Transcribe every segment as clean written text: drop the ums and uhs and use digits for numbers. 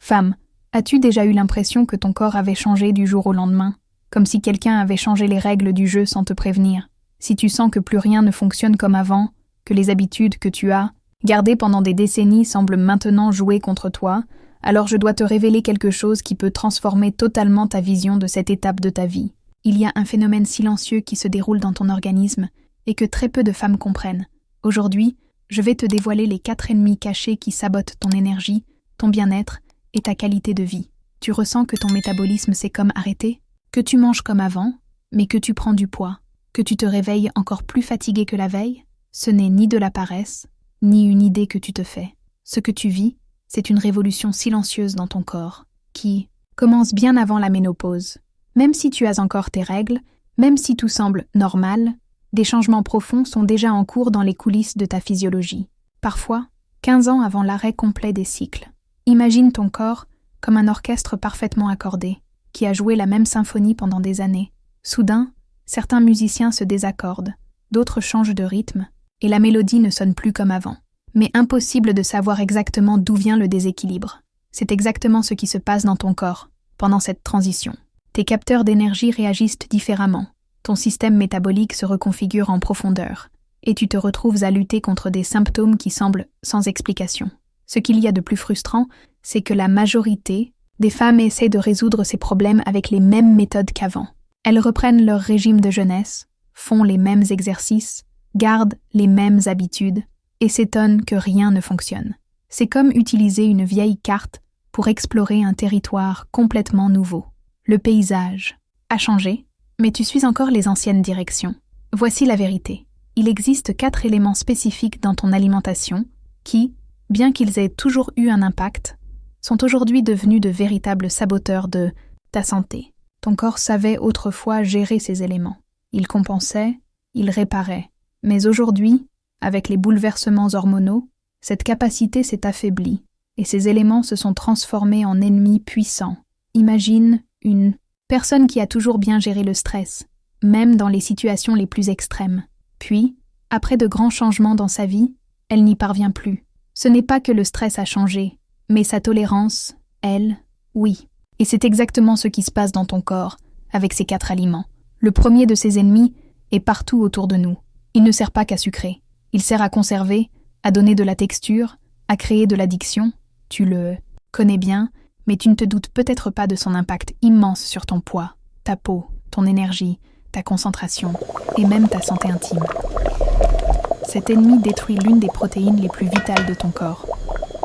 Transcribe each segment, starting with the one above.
Femme, as-tu déjà eu l'impression que ton corps avait changé du jour au lendemain, comme si quelqu'un avait changé les règles du jeu sans te prévenir? Si tu sens que plus rien ne fonctionne comme avant, que les habitudes que tu as gardées pendant des décennies semblent maintenant jouer contre toi, alors je dois te révéler quelque chose qui peut transformer totalement ta vision de cette étape de ta vie. Il y a un phénomène silencieux qui se déroule dans ton organisme et que très peu de femmes comprennent. Aujourd'hui, je vais te dévoiler les 4 ennemis cachés qui sabotent ton énergie, ton bien-être et ta qualité de vie. Tu ressens que ton métabolisme s'est comme arrêté, que tu manges comme avant, mais que tu prends du poids, que tu te réveilles encore plus fatigué que la veille? Ce n'est ni de la paresse, ni une idée que tu te fais. Ce que tu vis, c'est une révolution silencieuse dans ton corps, qui commence bien avant la ménopause. Même si tu as encore tes règles, même si tout semble normal, des changements profonds sont déjà en cours dans les coulisses de ta physiologie. Parfois, 15 ans avant l'arrêt complet des cycles. Imagine ton corps comme un orchestre parfaitement accordé, qui a joué la même symphonie pendant des années. Soudain, certains musiciens se désaccordent, d'autres changent de rythme, et la mélodie ne sonne plus comme avant. Mais impossible de savoir exactement d'où vient le déséquilibre. C'est exactement ce qui se passe dans ton corps, pendant cette transition. Tes capteurs d'énergie réagissent différemment, ton système métabolique se reconfigure en profondeur, et tu te retrouves à lutter contre des symptômes qui semblent sans explication. Ce qu'il y a de plus frustrant, c'est que la majorité des femmes essaient de résoudre ces problèmes avec les mêmes méthodes qu'avant. Elles reprennent leur régime de jeunesse, font les mêmes exercices, gardent les mêmes habitudes, et s'étonnent que rien ne fonctionne. C'est comme utiliser une vieille carte pour explorer un territoire complètement nouveau. Le paysage a changé, mais tu suis encore les anciennes directions. Voici la vérité. Il existe 4 éléments spécifiques dans ton alimentation qui, bien qu'ils aient toujours eu un impact, sont aujourd'hui devenus de véritables saboteurs de ta santé. Ton corps savait autrefois gérer ces éléments. Il compensait, il réparait. Mais aujourd'hui, avec les bouleversements hormonaux, cette capacité s'est affaiblie et ces éléments se sont transformés en ennemis puissants. Imagine une personne qui a toujours bien géré le stress, même dans les situations les plus extrêmes. Puis, après de grands changements dans sa vie, elle n'y parvient plus. Ce n'est pas que le stress a changé, mais sa tolérance, elle, oui. Et c'est exactement ce qui se passe dans ton corps, avec ces 4 aliments. Le premier de ces ennemis est partout autour de nous. Il ne sert pas qu'à sucrer. Il sert à conserver, à donner de la texture, à créer de l'addiction. Tu le connais bien, mais tu ne te doutes peut-être pas de son impact immense sur ton poids, ta peau, ton énergie, ta concentration et même ta santé intime. Cet ennemi détruit l'une des protéines les plus vitales de ton corps,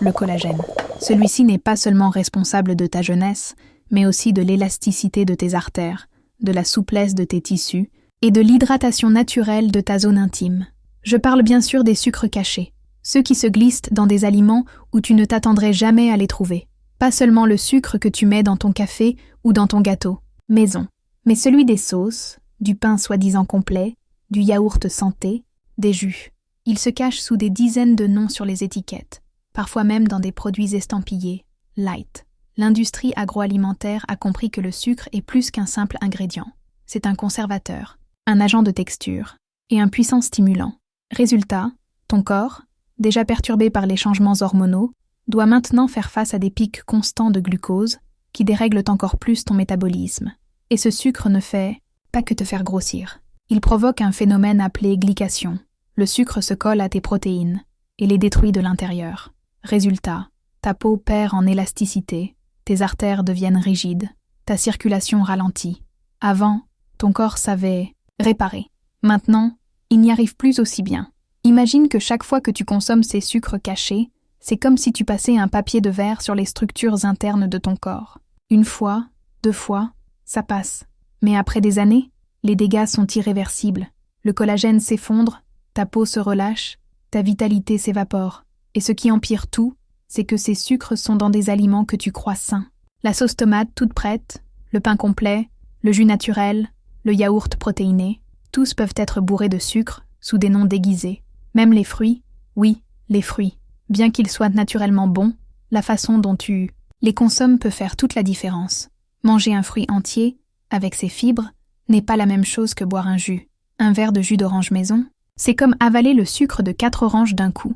le collagène. Celui-ci n'est pas seulement responsable de ta jeunesse, mais aussi de l'élasticité de tes artères, de la souplesse de tes tissus et de l'hydratation naturelle de ta zone intime. Je parle bien sûr des sucres cachés, ceux qui se glissent dans des aliments où tu ne t'attendrais jamais à les trouver. Pas seulement le sucre que tu mets dans ton café ou dans ton gâteau, maison, mais celui des sauces, du pain soi-disant complet, du yaourt santé, des jus. Il se cache sous des dizaines de noms sur les étiquettes, parfois même dans des produits estampillés, light. L'industrie agroalimentaire a compris que le sucre est plus qu'un simple ingrédient. C'est un conservateur, un agent de texture et un puissant stimulant. Résultat, ton corps, déjà perturbé par les changements hormonaux, doit maintenant faire face à des pics constants de glucose qui dérèglent encore plus ton métabolisme. Et ce sucre ne fait pas que te faire grossir. Il provoque un phénomène appelé glycation. Le sucre se colle à tes protéines et les détruit de l'intérieur. Résultat, ta peau perd en élasticité, tes artères deviennent rigides, ta circulation ralentit. Avant, ton corps savait réparer. Maintenant, il n'y arrive plus aussi bien. Imagine que chaque fois que tu consommes ces sucres cachés, c'est comme si tu passais un papier de verre sur les structures internes de ton corps. 1 fois, 2 fois, ça passe. Mais après des années, les dégâts sont irréversibles. Le collagène s'effondre, ta peau se relâche, ta vitalité s'évapore. Et ce qui empire tout, c'est que ces sucres sont dans des aliments que tu crois sains. La sauce tomate toute prête, le pain complet, le jus naturel, le yaourt protéiné, tous peuvent être bourrés de sucre sous des noms déguisés. Même les fruits, oui, les fruits. Bien qu'ils soient naturellement bons, la façon dont tu les consommes peut faire toute la différence. Manger un fruit entier, avec ses fibres, n'est pas la même chose que boire un jus. Un verre de jus d'orange maison, c'est comme avaler le sucre de 4 oranges d'un coup,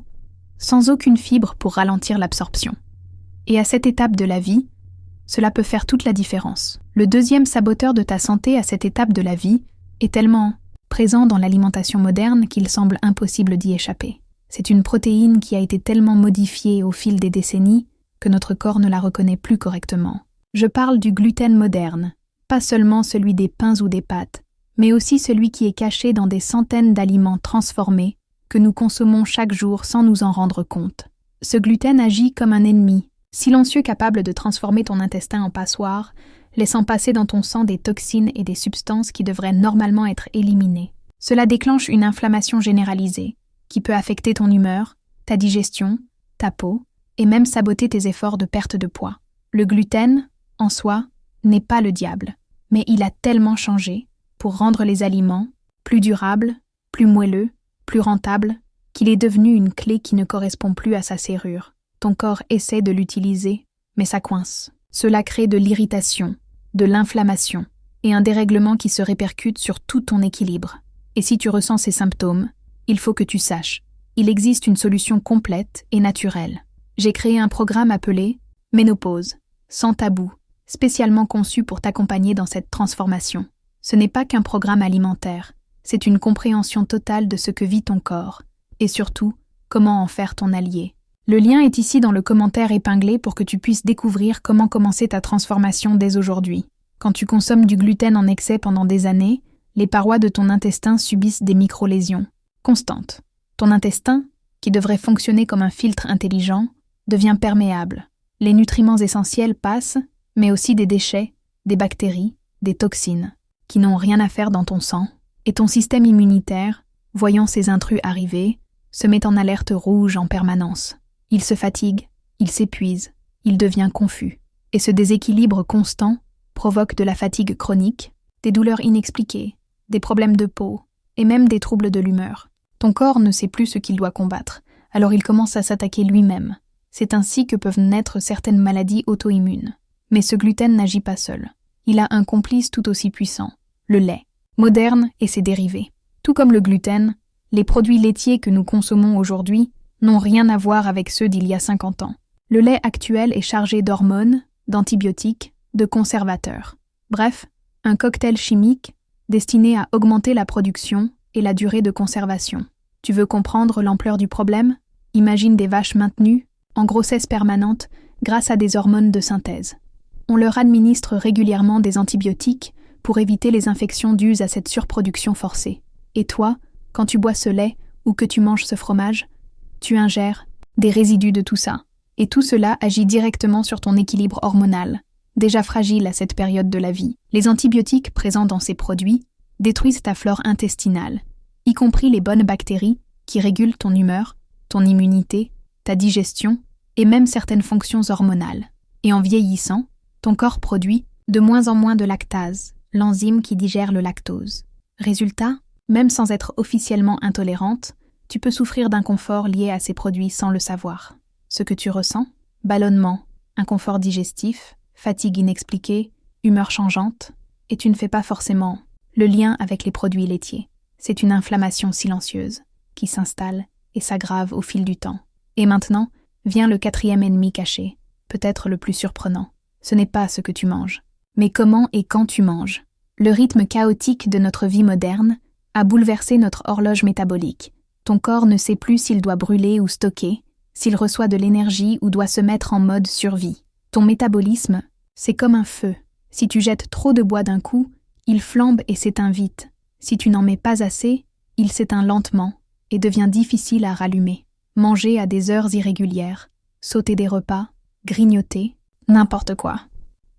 sans aucune fibre pour ralentir l'absorption. Et à cette étape de la vie, cela peut faire toute la différence. Le deuxième saboteur de ta santé à cette étape de la vie est tellement présent dans l'alimentation moderne qu'il semble impossible d'y échapper. C'est une protéine qui a été tellement modifiée au fil des décennies que notre corps ne la reconnaît plus correctement. Je parle du gluten moderne, pas seulement celui des pains ou des pâtes, mais aussi celui qui est caché dans des centaines d'aliments transformés que nous consommons chaque jour sans nous en rendre compte. Ce gluten agit comme un ennemi, silencieux capable de transformer ton intestin en passoire, laissant passer dans ton sang des toxines et des substances qui devraient normalement être éliminées. Cela déclenche une inflammation généralisée, qui peut affecter ton humeur, ta digestion, ta peau, et même saboter tes efforts de perte de poids. Le gluten, en soi, n'est pas le diable, mais il a tellement changé pour rendre les aliments plus durables, plus moelleux, plus rentables, qu'il est devenu une clé qui ne correspond plus à sa serrure. Ton corps essaie de l'utiliser, mais ça coince. Cela crée de l'irritation, de l'inflammation et un dérèglement qui se répercute sur tout ton équilibre. Et si tu ressens ces symptômes, il faut que tu saches, il existe une solution complète et naturelle. J'ai créé un programme appelé Ménopause, sans tabou, spécialement conçu pour t'accompagner dans cette transformation. Ce n'est pas qu'un programme alimentaire, c'est une compréhension totale de ce que vit ton corps, et surtout, comment en faire ton allié. Le lien est ici dans le commentaire épinglé pour que tu puisses découvrir comment commencer ta transformation dès aujourd'hui. Quand tu consommes du gluten en excès pendant des années, les parois de ton intestin subissent des micro-lésions constantes. Ton intestin, qui devrait fonctionner comme un filtre intelligent, devient perméable. Les nutriments essentiels passent, mais aussi des déchets, des bactéries, des toxines, qui n'ont rien à faire dans ton sang, et ton système immunitaire, voyant ces intrus arriver, se met en alerte rouge en permanence. Il se fatigue, il s'épuise, il devient confus. Et ce déséquilibre constant provoque de la fatigue chronique, des douleurs inexpliquées, des problèmes de peau et même des troubles de l'humeur. Ton corps ne sait plus ce qu'il doit combattre, alors il commence à s'attaquer lui-même. C'est ainsi que peuvent naître certaines maladies auto-immunes. Mais ce gluten n'agit pas seul. Il a un complice tout aussi puissant, le lait, moderne et ses dérivés. Tout comme le gluten, les produits laitiers que nous consommons aujourd'hui n'ont rien à voir avec ceux d'il y a 50 ans. Le lait actuel est chargé d'hormones, d'antibiotiques, de conservateurs. Bref, un cocktail chimique destiné à augmenter la production et la durée de conservation. Tu veux comprendre l'ampleur du problème? Imagine des vaches maintenues, en grossesse permanente, grâce à des hormones de synthèse. On leur administre régulièrement des antibiotiques pour éviter les infections dues à cette surproduction forcée. Et toi, quand tu bois ce lait ou que tu manges ce fromage, tu ingères des résidus de tout ça. Et tout cela agit directement sur ton équilibre hormonal, déjà fragile à cette période de la vie. Les antibiotiques présents dans ces produits détruisent ta flore intestinale, y compris les bonnes bactéries qui régulent ton humeur, ton immunité, ta digestion et même certaines fonctions hormonales. Et en vieillissant, ton corps produit de moins en moins de lactase, l'enzyme qui digère le lactose. Résultat, même sans être officiellement intolérante, tu peux souffrir d'inconfort lié à ces produits sans le savoir. Ce que tu ressens? Ballonnement, inconfort digestif, fatigue inexpliquée, humeur changeante, et tu ne fais pas forcément le lien avec les produits laitiers. C'est une inflammation silencieuse qui s'installe et s'aggrave au fil du temps. Et maintenant, vient le quatrième ennemi caché, peut-être le plus surprenant. Ce n'est pas ce que tu manges, mais comment et quand tu manges. Le rythme chaotique de notre vie moderne a bouleversé notre horloge métabolique. Ton corps ne sait plus s'il doit brûler ou stocker, s'il reçoit de l'énergie ou doit se mettre en mode survie. Ton métabolisme, c'est comme un feu. Si tu jettes trop de bois d'un coup, il flambe et s'éteint vite. Si tu n'en mets pas assez, il s'éteint lentement et devient difficile à rallumer. Manger à des heures irrégulières, sauter des repas, grignoter, n'importe quoi.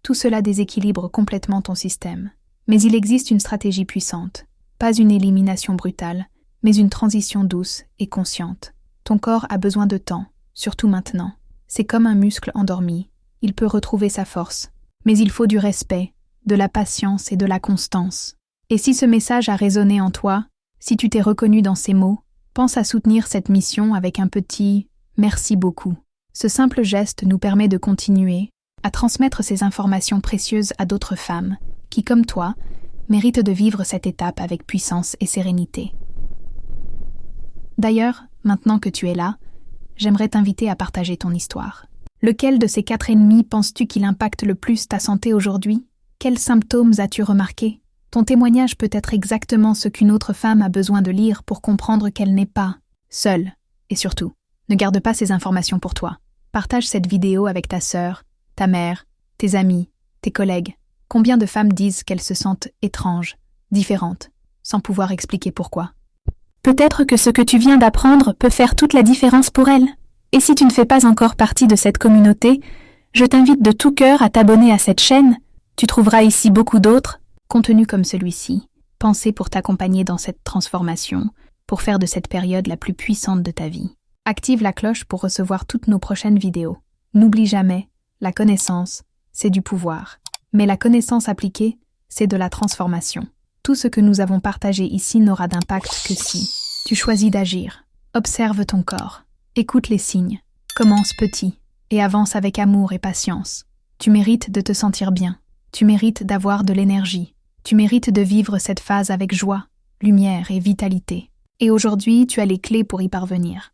Tout cela déséquilibre complètement ton système. Mais il existe une stratégie puissante, pas une élimination brutale, mais une transition douce et consciente. Ton corps a besoin de temps, surtout maintenant. C'est comme un muscle endormi. Il peut retrouver sa force, mais il faut du respect, de la patience et de la constance. Et si ce message a résonné en toi, si tu t'es reconnu dans ces mots, pense à soutenir cette mission avec un petit « merci beaucoup ». Ce simple geste nous permet de continuer à transmettre ces informations précieuses à d'autres femmes qui, comme toi, méritent de vivre cette étape avec puissance et sérénité. D'ailleurs, maintenant que tu es là, j'aimerais t'inviter à partager ton histoire. Lequel de ces 4 ennemis penses-tu qu'il impacte le plus ta santé aujourd'hui? Quels symptômes as-tu remarqués? Ton témoignage peut être exactement ce qu'une autre femme a besoin de lire pour comprendre qu'elle n'est pas seule. Et surtout, ne garde pas ces informations pour toi. Partage cette vidéo avec ta sœur, ta mère, tes amis, tes collègues. Combien de femmes disent qu'elles se sentent étranges, différentes, sans pouvoir expliquer pourquoi? Peut-être que ce que tu viens d'apprendre peut faire toute la différence pour elles. Et si tu ne fais pas encore partie de cette communauté, je t'invite de tout cœur à t'abonner à cette chaîne. Tu trouveras ici beaucoup d'autres contenus comme celui-ci, pensés pour t'accompagner dans cette transformation, pour faire de cette période la plus puissante de ta vie. Active la cloche pour recevoir toutes nos prochaines vidéos. N'oublie jamais, la connaissance, c'est du pouvoir. Mais la connaissance appliquée, c'est de la transformation. Tout ce que nous avons partagé ici n'aura d'impact que si tu choisis d'agir. Observe ton corps, écoute les signes, commence petit et avance avec amour et patience. Tu mérites de te sentir bien, tu mérites d'avoir de l'énergie, tu mérites de vivre cette phase avec joie, lumière et vitalité. Et aujourd'hui, tu as les clés pour y parvenir.